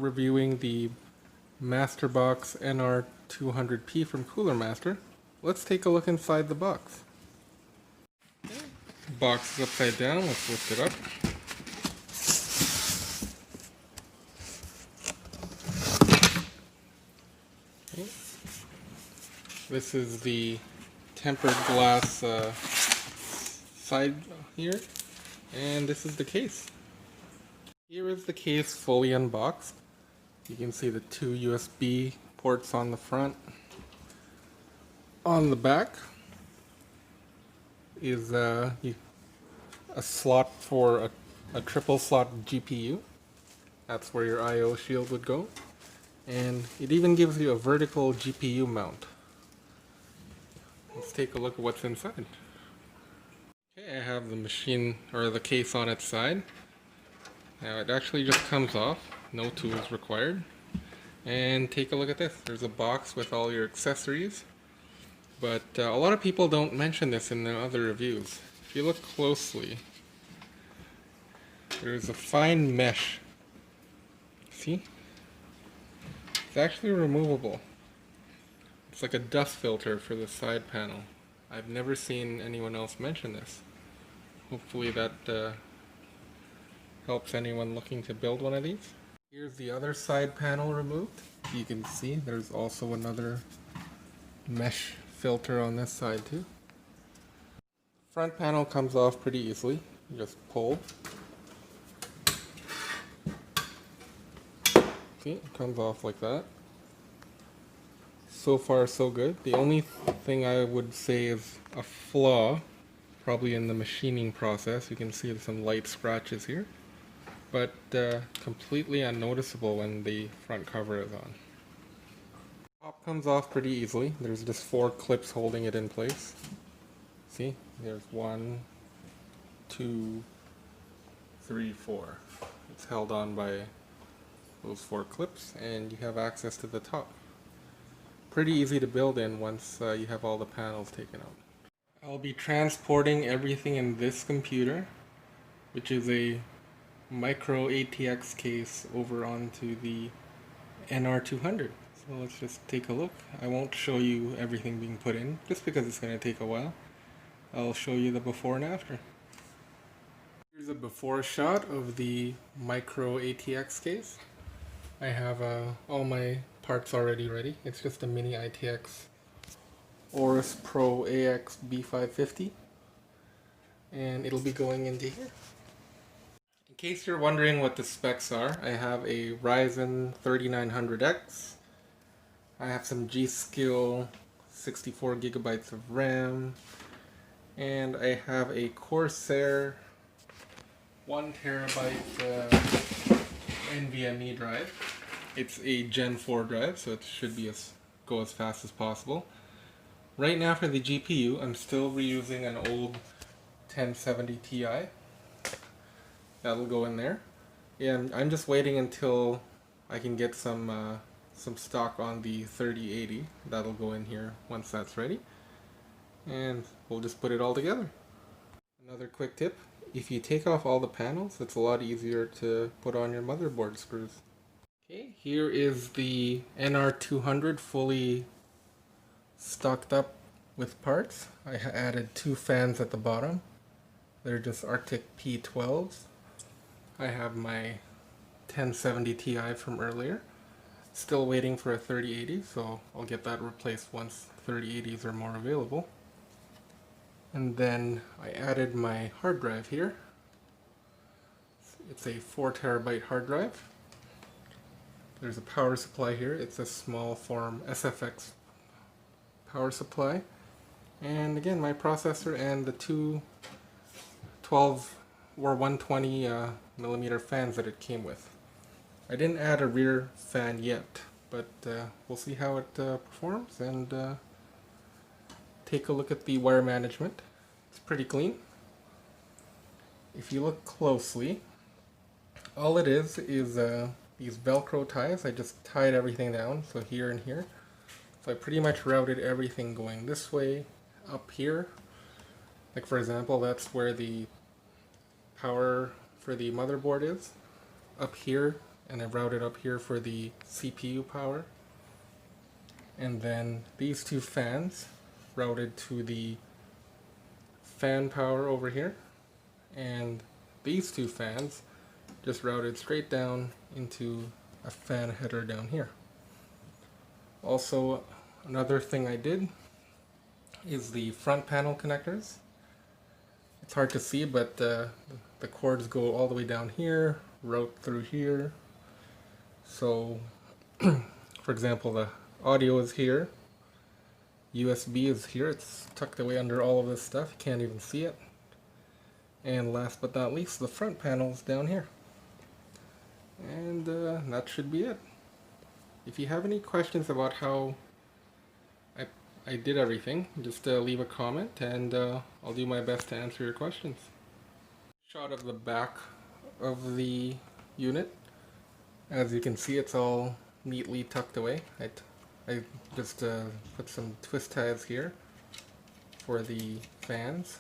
reviewing the Masterbox NR200P from Cooler Master. Let's take a look inside the box. Okay. Box is upside down. Let's lift it up. Okay. This is the tempered glass side here, and this is the case. Here is the case fully unboxed. You can see the two USB ports on the front. On the back is a slot for a triple slot GPU. That's where your I/O shield would go. And it even gives you a vertical GPU mount. Let's take a look at what's inside. Okay, I have the machine or the case on its side. Now it actually just comes off, no tools required. And take a look at this. There's a box with all your accessories. But a lot of people don't mention this in the other reviews. If you look closely, there's a fine mesh. See? It's actually removable. It's like a dust filter for the side panel. I've never seen anyone else mention this. Hopefully that helps anyone looking to build one of these. Here's the other side panel removed. You can see there's also another mesh filter on this side too. Front panel comes off pretty easily. You just pull. See, it comes off like that. So far so good. The only thing I would say is a flaw, probably in the machining process. You can see some light scratches here, but completely unnoticeable when the front cover is on. Top comes off pretty easily. There's just 4 clips holding it in place. See, there's 1, 2, 3, 4. It's held on by those 4 clips, and you have access to the top. Pretty easy to build in once you have all the panels taken out. I'll be transporting everything in this computer, which is a micro ATX case, over onto the NR200. So let's just take a look. I won't show you everything being put in, just because it's going to take a while. I'll show you the before and after. Here's a before shot of the micro ATX case. I have all my parts already ready. It's just a mini ITX Aorus Pro AX B550, and it'll be going into here. In case you're wondering what the specs are, I have a Ryzen 3900X. I have some G-Skill 64 gigabytes of RAM, and I have a Corsair 1 terabyte NVMe drive. It's a Gen 4 drive, so it should be go as fast as possible. Right now for the GPU, I'm still reusing an old 1070 Ti. That'll go in there. And I'm just waiting until I can get some stock on the 3080. That'll go in here once that's ready. And we'll just put it all together. Another quick tip, if you take off all the panels, it's a lot easier to put on your motherboard screws. Okay, here is the NR200 fully stocked up with parts. I added 2 fans at the bottom. They're just Arctic P12s. I have my 1070 Ti from earlier. Still waiting for a 3080, so I'll get that replaced once 3080s are more available. And then I added my hard drive here. It's a 4 terabyte hard drive. There's a power supply here. It's a small form SFX power supply. And again, my processor and the two 12 or 120 millimeter fans that it came with. I didn't add a rear fan yet, but we'll see how it performs, and take a look at the wire management. It's pretty clean. If you look closely, all it is these Velcro ties. I just tied everything down, so here and here. So I pretty much routed everything going this way, up here. Like for example, that's where the power for the motherboard is, up here, and I routed up here for the CPU power. And then these two fans routed to the fan power over here, and these two fans just routed straight down into a fan header down here. Also, another thing I did is the front panel connectors. It's hard to see, but the cords go all the way down here, route through here. So, for example, the audio is here, USB is here, it's tucked away under all of this stuff, you can't even see it. And last but not least, the front panel's down here. And that should be it. If you have any questions about how I did everything, just leave a comment and I'll do my best to answer your questions. Shot of the back of the unit. As you can see, it's all neatly tucked away. I just put some twist ties here for the fans,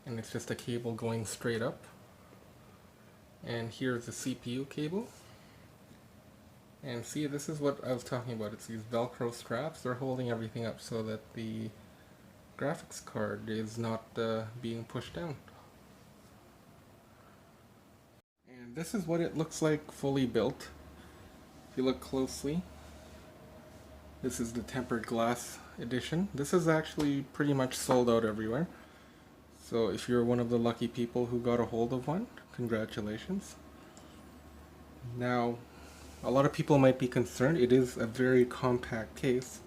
and it's just a cable going straight up. And here's the CPU cable. And see, this is what I was talking about. It's these Velcro straps. They're holding everything up so that the graphics card is not being pushed down. And this is what it looks like fully built. If you look closely, this is the tempered glass edition. This is actually pretty much sold out everywhere. So if you're one of the lucky people who got a hold of one, congratulations. Now, a lot of people might be concerned. It is a very compact case.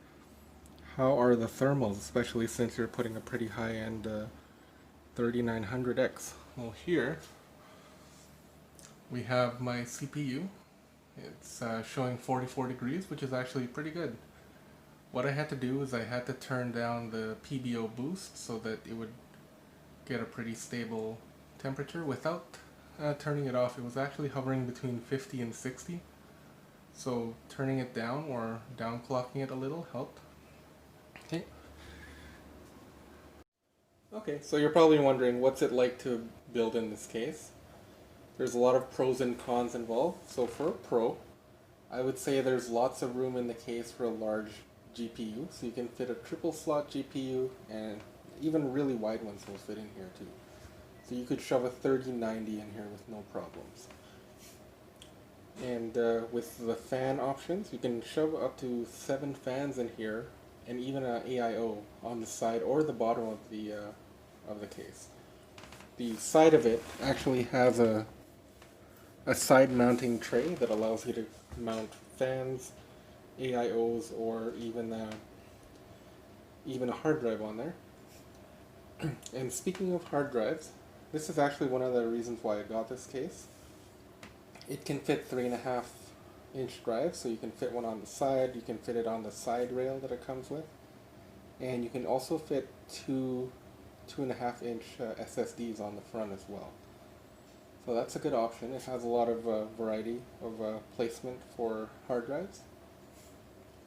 How are the thermals, especially since you're putting a pretty high-end 3900X? Well, here we have my CPU. It's showing 44 degrees, which is actually pretty good. What I had to do is I had to turn down the PBO boost so that it would get a pretty stable temperature. Without turning it off, it was actually hovering between 50 and 60. So turning it down or downclocking it a little helped. Okay, so you're probably wondering what's it like to build in this case. There's a lot of pros and cons involved. So for a pro, I would say there's lots of room in the case for a large GPU. So you can fit a triple slot GPU, and even really wide ones will fit in here too. So you could shove a 3090 in here with no problems. And with the fan options, you can shove up to 7 fans in here, and even an AIO on the side or the bottom of the case. The side of it actually has a side mounting tray that allows you to mount fans, AIOs, or even a hard drive on there. And speaking of hard drives, this is actually one of the reasons why I got this case. It can fit 3.5-inch drives, so you can fit one on the side, you can fit it on the side rail that it comes with, and you can also fit 2.5-inch SSDs on the front as well. So that's a good option. It has a lot of variety of placement for hard drives.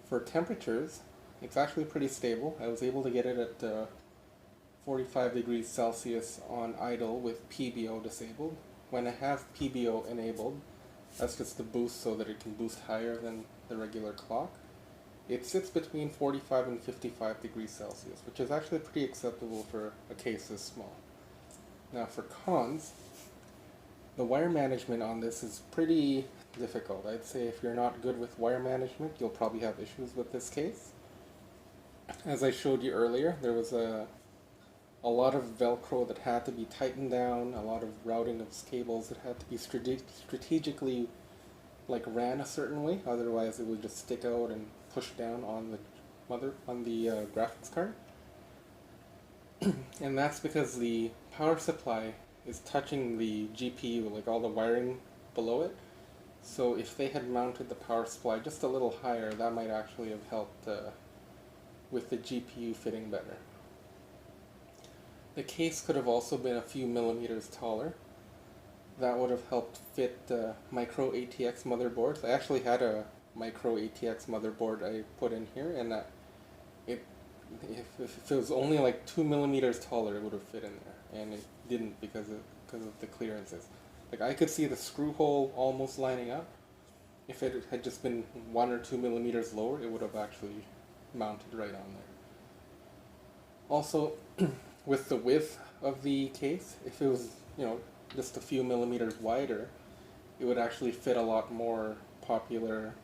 For temperatures, it's actually pretty stable. I was able to get it at 45 degrees Celsius on idle with PBO disabled. When I have PBO enabled, that's just the boost so that it can boost higher than the regular clock. It sits between 45 and 55 degrees Celsius, which is actually pretty acceptable for a case this small. Now for cons, the wire management on this is pretty difficult. I'd say if you're not good with wire management, you'll probably have issues with this case. As I showed you earlier, there was a lot of Velcro that had to be tightened down, a lot of routing of cables that had to be strategically ran a certain way, otherwise it would just stick out and push down on the graphics card. And that's because the power supply is touching the GPU, all the wiring below it. So if they had mounted the power supply just a little higher, that might actually have helped with the GPU fitting better. The case could have also been a few millimeters taller. That would have helped fit micro ATX motherboards. I actually had a micro ATX motherboard I put in here, and if it was only 2 millimeters taller, it would have fit in there, and it didn't because of the clearances. Like I could see the screw hole almost lining up. If it had just been 1 or 2 millimeters lower, it would have actually mounted right on there. Also, with the width of the case, if it was, just a few millimeters wider, it would actually fit a lot more popular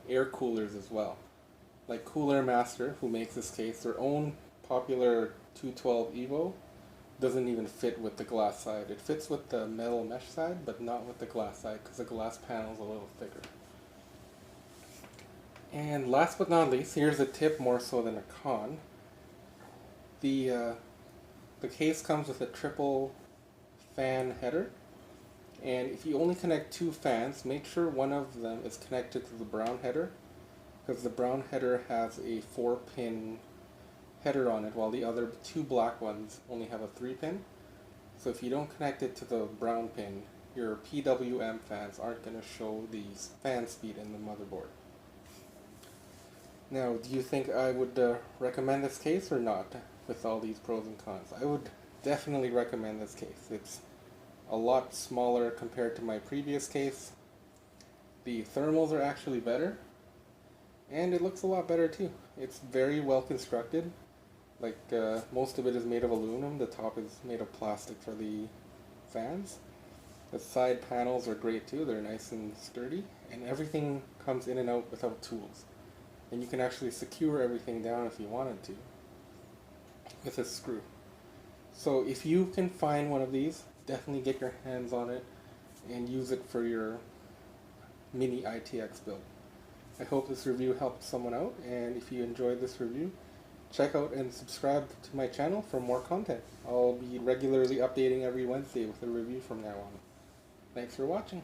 air coolers as well. Like Cooler Master, who makes this case, their own popular 212 Evo doesn't even fit with the glass side. It fits with the metal mesh side, but not with the glass side because the glass panel is a little thicker. And last but not least, here's a tip more so than a con. The case comes with a triple fan header, and if you only connect 2 fans, make sure one of them is connected to the brown header, because the brown header has a 4-pin header on it, while the other 2 black ones only have a 3-pin. So if you don't connect it to the brown pin, your PWM fans aren't going to show the fan speed in the motherboard. Now, do you think I would recommend this case or not, with all these pros and cons? I would definitely recommend this case. It's a lot smaller compared to my previous case. The thermals are actually better, and it looks a lot better too. It's very well constructed. Like most of it is made of aluminum, the top is made of plastic for the fans. The side panels are great too, they're nice and sturdy, and everything comes in and out without tools. And you can actually secure everything down if you wanted to with a screw. So if you can find one of these, definitely get your hands on it and use it for your mini ITX build. I hope this review helped someone out, and if you enjoyed this review, check out and subscribe to my channel for more content. I'll be regularly updating every Wednesday with a review from now on. Thanks for watching.